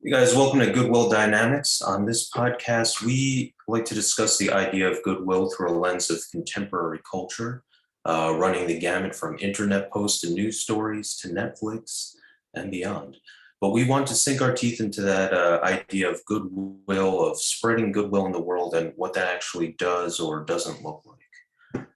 You guys, welcome to Goodwill Dynamics. On this podcast, we like to discuss the idea of goodwill through a lens of contemporary culture, running the gamut from internet posts to news stories to Netflix and beyond. But we want to sink our teeth into that idea of goodwill, of spreading goodwill in the world and what that actually does or doesn't look like.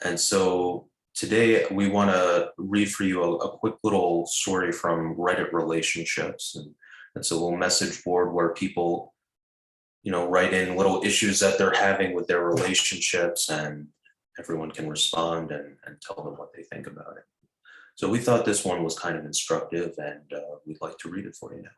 And so today we want to read for you a quick little story from Reddit Relationships. And it's a little message board where people, write in little issues that they're having with their relationships, and everyone can respond and tell them what they think about it. So we thought this one was kind of instructive, and we'd like to read it for you now.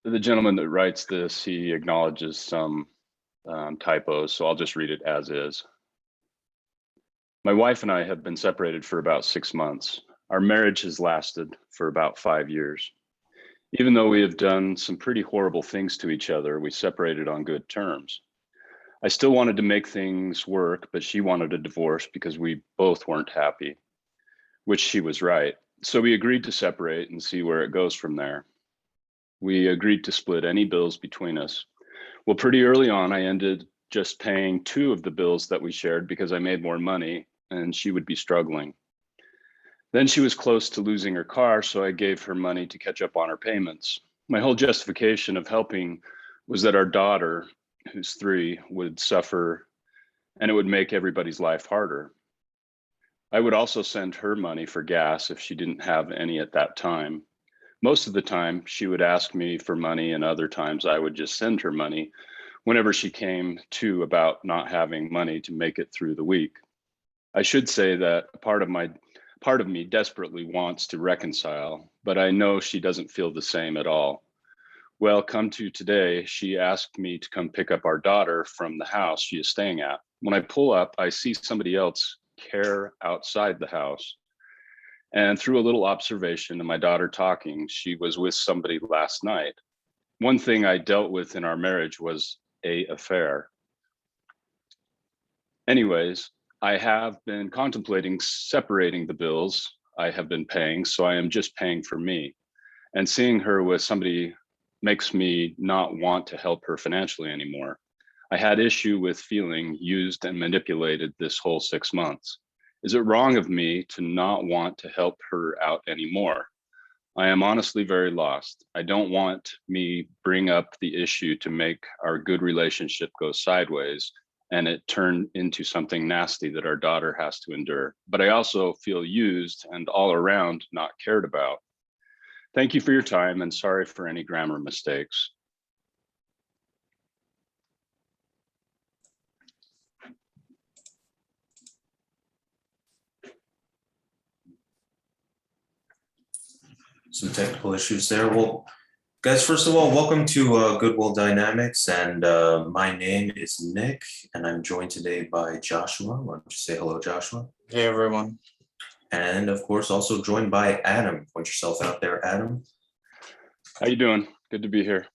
The gentleman that writes this, he acknowledges some typos, so I'll just read it as is. My wife and I have been separated for about 6 months. Our marriage has lasted for about 5 years. Even though we have done some pretty horrible things to each other, we separated on good terms. I still wanted to make things work, but she wanted a divorce because we both weren't happy, which she was right. So we agreed to separate and see where it goes from there. We agreed to split any bills between us. Well, pretty early on, I ended just paying 2 of the bills that we shared because I made more money and she would be struggling. Then she was close to losing her car, so I gave her money to catch up on her payments. My whole justification of helping was that our daughter, who's 3, would suffer and it would make everybody's life harder. I would also send her money for gas if she didn't have any at that time. Most of the time, she would ask me for money, and other times I would just send her money whenever she came to about not having money to make it through the week. I should say that a part of me desperately wants to reconcile, but I know she doesn't feel the same at all. Well, come to today, she asked me to come pick up our daughter from the house she is staying at. When I pull up, I see somebody else care outside the house. And through a little observation and my daughter talking, she was with somebody last night. One thing I dealt with in our marriage was an affair. Anyways, I have been contemplating separating the bills I have been paying, so I am just paying for me. And seeing her with somebody makes me not want to help her financially anymore. I had issue with feeling used and manipulated this whole 6 months. Is it wrong of me to not want to help her out anymore? I am honestly very lost. I don't want me bring up the issue to make our good relationship go sideways and it turn into something nasty that our daughter has to endure. But I also feel used and all around not cared about. Thank you for your time and sorry for any grammar mistakes. Some technical issues there. Well, guys, first of all, welcome to Goodwill Dynamics, and my name is Nick, and I'm joined today by Joshua. Why don't you say hello, Joshua? Hey, everyone. And of course, also joined by Adam. Point yourself out there, Adam. How you doing? Good to be here.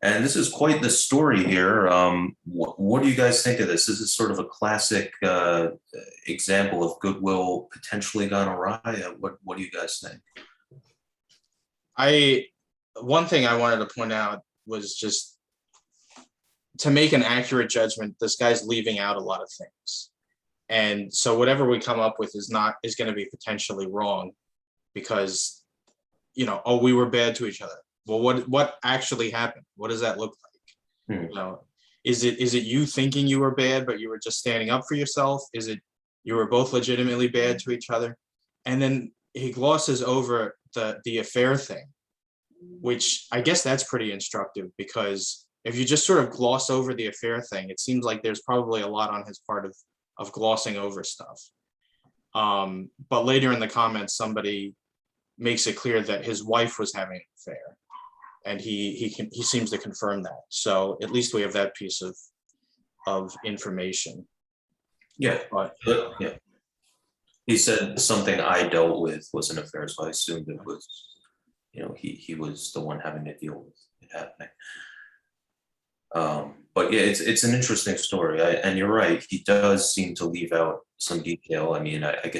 And this is quite the story here. What do you guys think of this? This is sort of a classic example of goodwill potentially gone awry. What do you guys think? One thing I wanted to point out was just to make an accurate judgment, this guy's leaving out a lot of things. And so whatever we come up with is going to be potentially wrong because, we were bad to each other. Well, what actually happened? What does that look like? Is it you thinking you were bad, but you were just standing up for yourself? Is it you were both legitimately bad to each other? And then he glosses over the affair thing, which I guess that's pretty instructive, because if you just sort of gloss over the affair thing, it seems like there's probably a lot on his part of glossing over stuff. But later in the comments, somebody makes it clear that his wife was having an affair, and he seems to confirm that. So at least we have that piece of information. Yeah. Yeah. He said something I dealt with was an affair, so I assumed it was, he was the one having to deal with it happening. but yeah, it's an interesting story. And you're right, he does seem to leave out some detail. I mean, I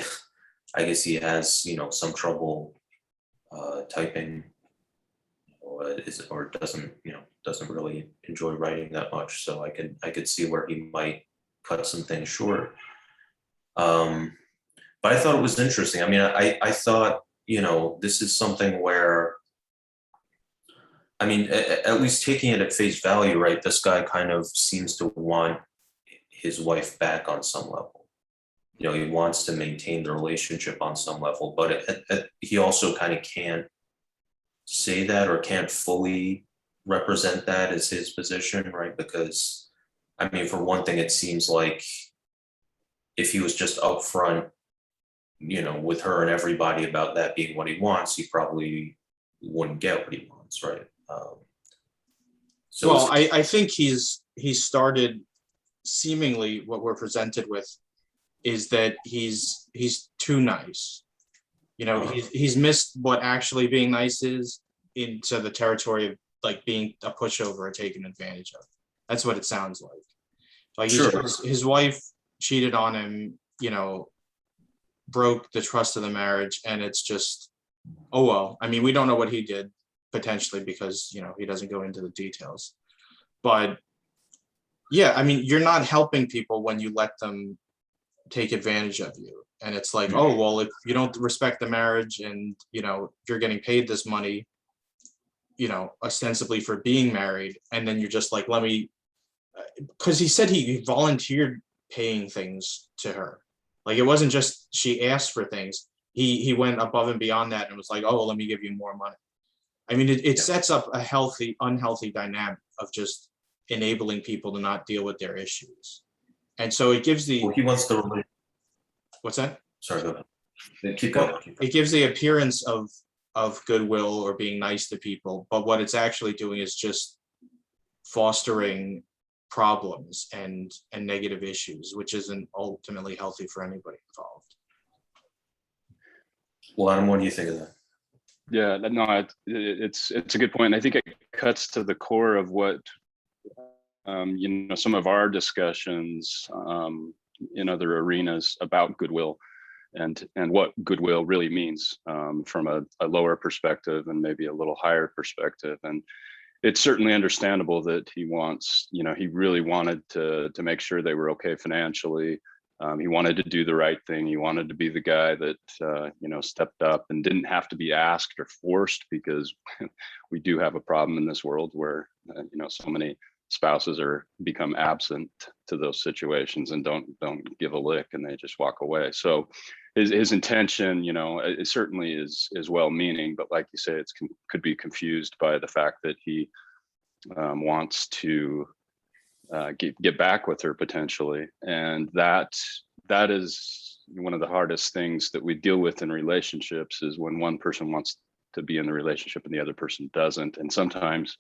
guess he has, some trouble typing, or doesn't really enjoy writing that much. So I could see where he might cut some things short. Um, but I thought it was interesting. I mean, I thought, this is something where, I mean, at least taking it at face value, right? This guy kind of seems to want his wife back on some level. He wants to maintain the relationship on some level, but he also kind of can't say that, or can't fully represent that as his position, right? Because, I mean, for one thing, it seems like if he was just upfront, with her and everybody about that being what he wants, he probably wouldn't get what he wants, right? So Well, I think he started, seemingly what we're presented with is that he's too nice. He's missed what actually being nice is, into the territory of like being a pushover or taken advantage of. That's what it sounds like. Like Sure. his wife cheated on him, broke the trust of the marriage, and it's just, oh well. I mean, we don't know what he did potentially, because he doesn't go into the details. But yeah, I mean, you're not helping people when you let them take advantage of you. And it's like, oh well, if you don't respect the marriage, and you're getting paid this money, ostensibly for being married, and then you're just like, let me, because he said he volunteered paying things to her. Like, it wasn't just she asked for things. He went above and beyond that and was like, oh, let me give you more money. I mean, it sets up a unhealthy dynamic of just enabling people to not deal with their issues. And so it gives the, Well, he wants the relationship. what's that? Sorry, go ahead. Keep going. It gives the appearance of goodwill or being nice to people, but what it's actually doing is just fostering problems and negative issues, which isn't ultimately healthy for anybody involved. Well, Adam, what do you think of that? Yeah, no, it's a good point. I think it cuts to the core of what some of our discussions in other arenas about goodwill, and what goodwill really means from a lower perspective and maybe a little higher perspective. And it's certainly understandable that he wants, he really wanted to make sure they were okay financially. He wanted to do the right thing. He wanted to be the guy that, stepped up and didn't have to be asked or forced, because we do have a problem in this world where, so many spouses become absent to those situations and don't give a lick, and they just walk away. So his intention, it certainly is well-meaning, but like you say, could be confused by the fact that he wants to get back with her potentially, and that is one of the hardest things that we deal with in relationships, is when one person wants to be in the relationship and the other person doesn't. And sometimes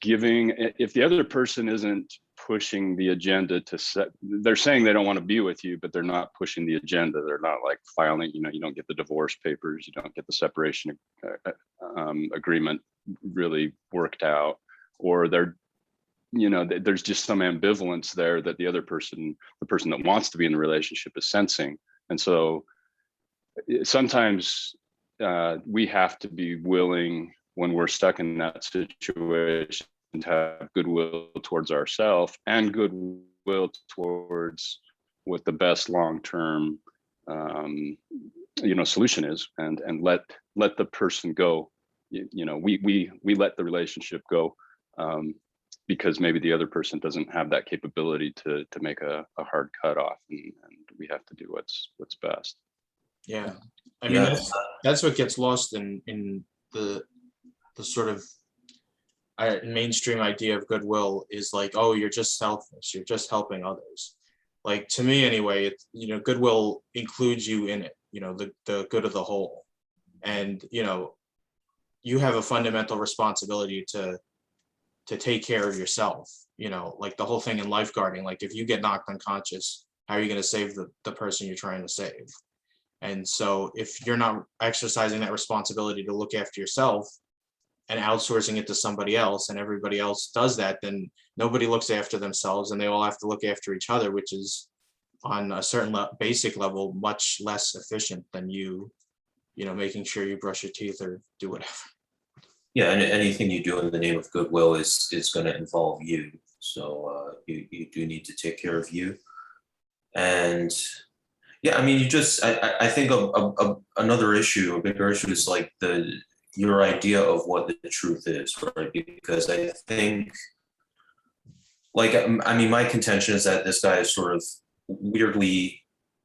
giving, if the other person isn't pushing the agenda to set, they're saying they don't want to be with you, but they're not pushing the agenda. They're not like filing, you don't get the divorce papers, you don't get the separation agreement really worked out, or there's just some ambivalence there that the person that wants to be in the relationship is sensing. And so sometimes we have to be willing, when we're stuck in that situation, to have goodwill towards ourselves and goodwill towards what the best long-term solution is, and let the person go. We let the relationship go because maybe the other person doesn't have that capability to make a hard cutoff, and we have to do what's best. Yeah, I mean, that's what gets lost in the sort of mainstream idea of goodwill, is like, oh, you're just selfless, you're just helping others. Like, to me anyway, it's, goodwill includes you in it, the good of the whole. And you have a fundamental responsibility to take care of yourself. Like the whole thing in lifeguarding, like if you get knocked unconscious, how are you going to save the person you're trying to save? And so if you're not exercising that responsibility to look after yourself, and outsourcing it to somebody else, and everybody else does that, then nobody looks after themselves, and they all have to look after each other, which is on a certain basic level much less efficient than making sure you brush your teeth or do whatever. Yeah, and anything you do in the name of goodwill is going to involve you. So you do need to take care of you. And yeah, I mean, I think another issue, a bigger issue is like your idea of what the truth is, right? Because I think, like, I mean, my contention is that this guy is sort of weirdly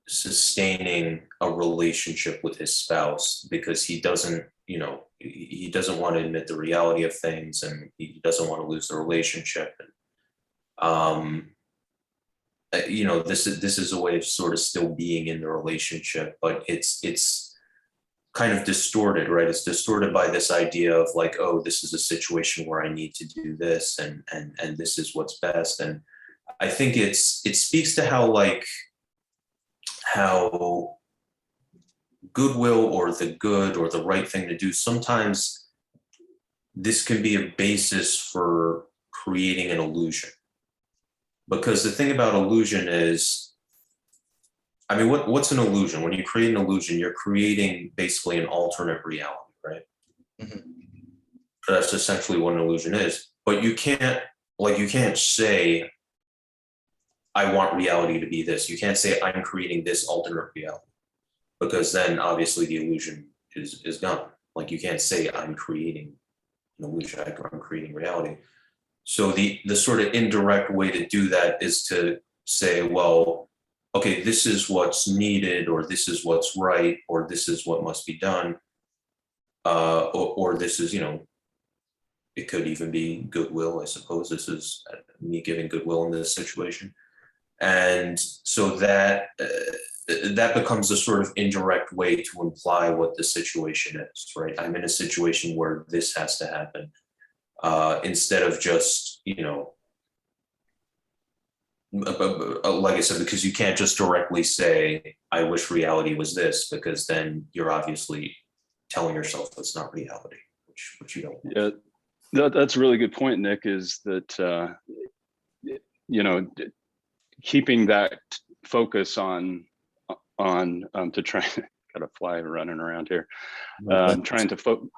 sustaining a relationship with his spouse because he doesn't want to admit the reality of things, and he doesn't want to lose the relationship. And this is a way of sort of still being in the relationship, but it's kind of distorted, right? It's distorted by this idea of like, oh, this is a situation where I need to do this, and this is what's best. And I think it speaks to how goodwill or the good or the right thing to do, sometimes this can be a basis for creating an illusion. Because the thing about illusion is, I mean, what's an illusion? When you create an illusion, you're creating basically an alternate reality, right? Mhm. That's essentially what an illusion is. But you can't say, I want reality to be this. You can't say I'm creating this alternate reality, because then obviously the illusion is gone. Like, you can't say I'm creating an illusion, I'm creating reality. So the sort of indirect way to do that is to say, well, okay, this is what's needed, or this is what's right, or this is what must be done, or this is, it could even be goodwill, I suppose. This is me giving goodwill in this situation. And so that becomes a sort of indirect way to imply what the situation is, right? I'm in a situation where this has to happen, instead of just, like I said, because you can't just directly say, I wish reality was this, because then you're obviously telling yourself that's not reality, which you don't want. Yeah, that's a really good point, Nick, is that, keeping that focus on to try, got a fly running around here, trying to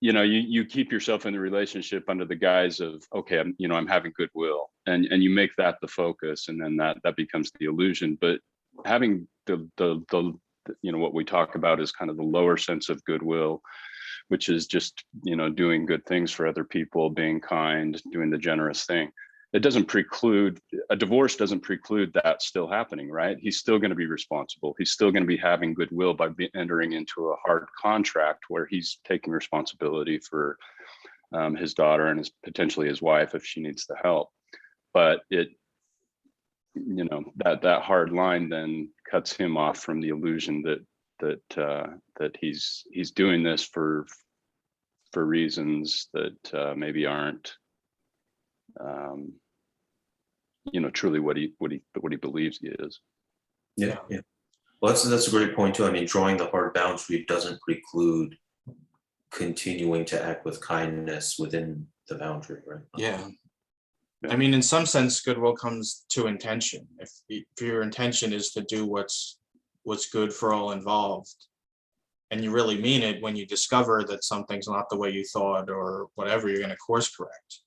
you keep yourself in the relationship under the guise of, okay, I'm having goodwill, and you make that the focus, and then that becomes the illusion. But having the what we talk about is kind of the lower sense of goodwill, which is just, doing good things for other people, being kind, doing the generous thing. It doesn't preclude, a divorce doesn't preclude that still happening, right? He's still going to be responsible. He's still going to be having goodwill by entering into a hard contract where he's taking responsibility for his daughter and potentially his wife if she needs the help. But that hard line then cuts him off from the illusion that he's doing this for reasons that maybe aren't truly what he believes he is. Yeah. Well, that's a great point too. I mean, drawing the hard boundary doesn't preclude continuing to act with kindness within the boundary, right? Yeah. I mean, in some sense, goodwill comes to intention. If your intention is to do what's good for all involved, and you really mean it, when you discover that something's not the way you thought or whatever, you're going to course correct.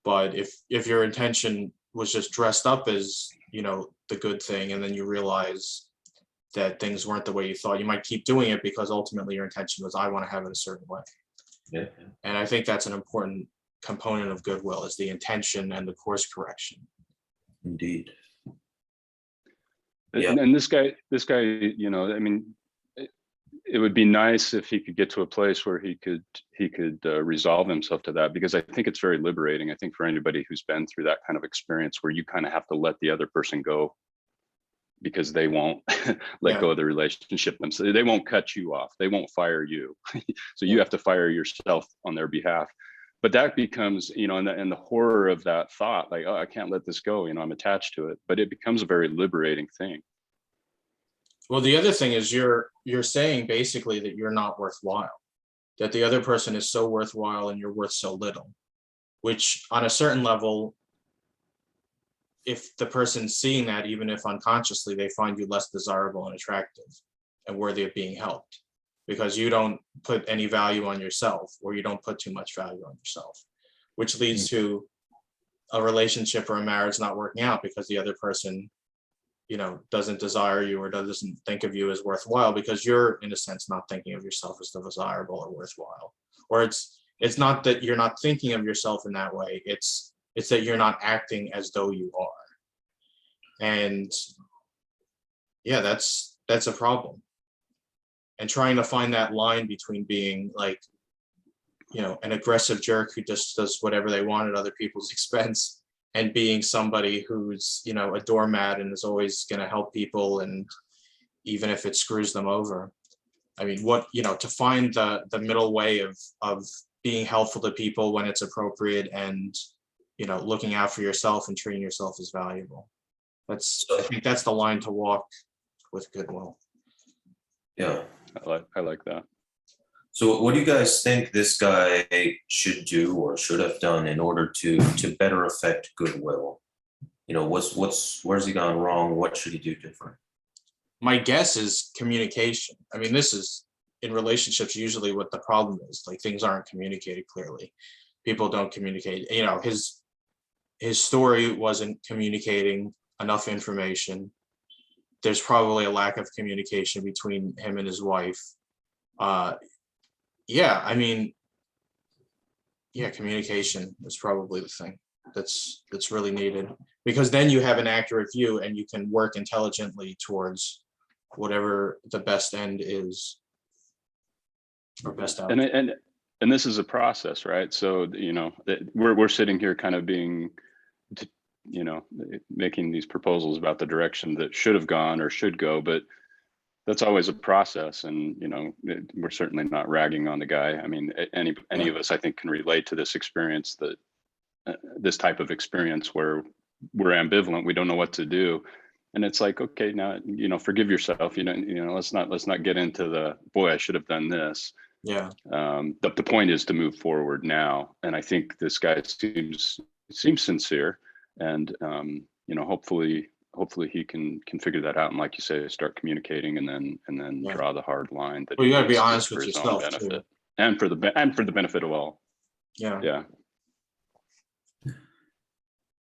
But if your intention was just dressed up as, the good thing, and then you realize that things weren't the way you thought, you might keep doing it because ultimately your intention was, I want to have it a certain way. Yeah. And I think that's an important component of goodwill, is the intention and the course correction. Indeed. Yeah. And this guy, I mean, it would be nice if he could get to a place where he could resolve himself to that, because I think it's very liberating. I think for anybody who's been through that kind of experience where you kind of have to let the other person go because they won't let go of the relationship themselves. They won't cut you off. They won't fire you. So you have to fire yourself on their behalf. But that becomes, and the horror of that thought, like, oh, I can't let this go. I'm attached to it. But it becomes a very liberating thing. Well, the other thing is you're saying basically that you're not worthwhile. that the other person is so worthwhile and you're worth so little, which on a certain level, if the person's seeing that, even if unconsciously, they find you less desirable and attractive and worthy of being helped, because you don't put any value on yourself, or you don't put too much value on yourself, which leads to a relationship or a marriage not working out because the other person, doesn't desire you or doesn't think of you as worthwhile, because you're, in a sense, not thinking of yourself as desirable or worthwhile. Or it's not that you're not thinking of yourself in that way, it's that you're not acting as though you are. And yeah, that's a problem. And trying to find that line between being like, an aggressive jerk who just does whatever they want at other people's expense, and being somebody who's, a doormat and is always going to help people, and even if it screws them over. I mean, to find the middle way of being helpful to people when it's appropriate, and, looking out for yourself and treating yourself as valuable. I think that's the line to walk with Goodwill. Yeah. I like that. So what do you guys think this guy should do or should have done in order to better affect Goodwill? Where's he gone wrong? What should he do different? My guess is communication. I mean, this is in relationships usually what the problem is. Like, things aren't communicated clearly. People don't communicate. His story wasn't communicating enough information. There's probably a lack of communication between him and his wife. Communication is probably the thing that's really needed, because then you have an accurate view and you can work intelligently towards whatever the best end is, or best outcome. And this is a process, right? So we're sitting here kind of being, making these proposals about the direction that should have gone or should go, but that's always a process. And we're certainly not ragging on the guy. I mean, any of us, I think, can relate to this experience, that this type of experience where we're ambivalent, we don't know what to do. And it's like, okay, now, forgive yourself, let's not get into the, boy, I should have done this. Yeah. The point is to move forward now. And I think this guy seems sincere, and hopefully he can figure that out, and, like you say, start communicating, and then draw the hard line. That you got to be needs honest for with his yourself own benefit, too. and for the benefit of all. Yeah.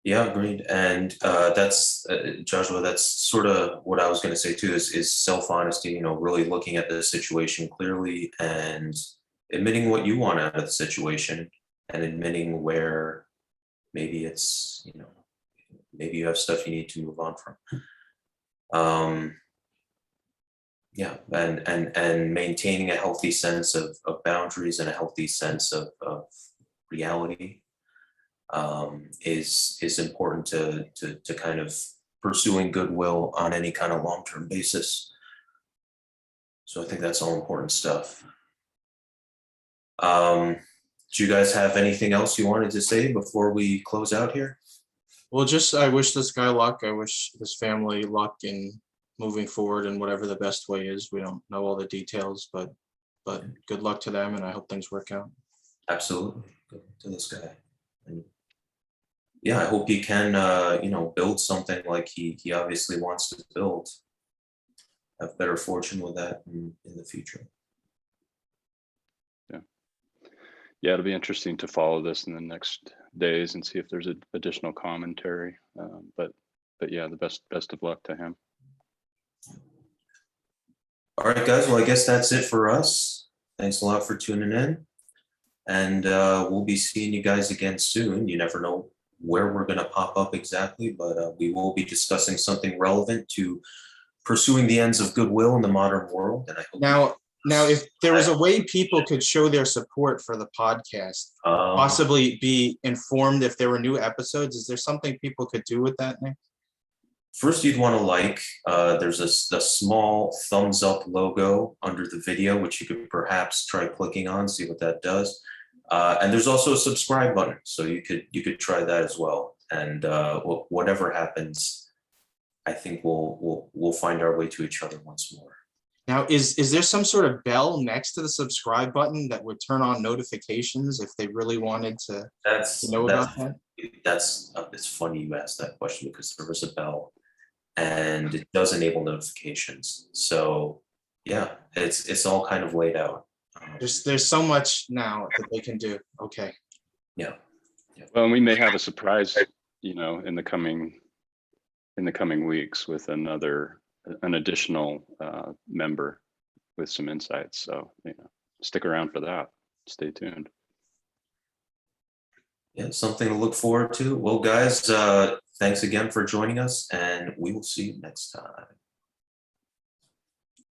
Yeah, agreed. And that's Joshua. That's sort of what I was going to say too. Is self-honesty. Really looking at the situation clearly and admitting what you want out of the situation, and admitting where maybe it's maybe you have stuff you need to move on from. And maintaining a healthy sense of boundaries and a healthy sense of reality is important to kind of pursuing Goodwill on any kind of long-term basis. So I think that's all important stuff. Do you guys have anything else you wanted to say before we close out here? Well, I wish this guy luck. I wish his family luck in moving forward in whatever the best way is. We don't know all the details, but good luck to them, and I hope things work out. Absolutely. Good luck to this guy. And yeah, I hope he can, build something like he obviously wants to build. Have better fortune with that in the future. Yeah, it'll be interesting to follow this in the next days and see if there's additional commentary. But yeah, the best of luck to him. All right, guys. Well, I guess that's it for us. Thanks a lot for tuning in. And we'll be seeing you guys again soon. You never know where we're going to pop up exactly, but we will be discussing something relevant to pursuing the ends of Goodwill in the modern world. And I hope Now, if there was a way people could show their support for the podcast, possibly be informed if there were new episodes, is there something people could do with that, Nick? First, you'd want to like. There's a small thumbs up logo under the video, which you could perhaps try clicking on, see what that does. And there's also a subscribe button, so you could try that as well. And whatever happens, I think we'll find our way to each other once more. Now, is there some sort of bell next to the subscribe button that would turn on notifications if they really wanted to know about that? It's funny you asked that question because there was a bell and it does enable notifications. So yeah, it's all kind of laid out. There's so much now that they can do. Okay. Yeah. Well, and we may have a surprise, in the coming weeks with an additional member with some insights. So, stick around for that. Stay tuned. Yeah, something to look forward to. Well, guys, thanks again for joining us, and we will see you next time.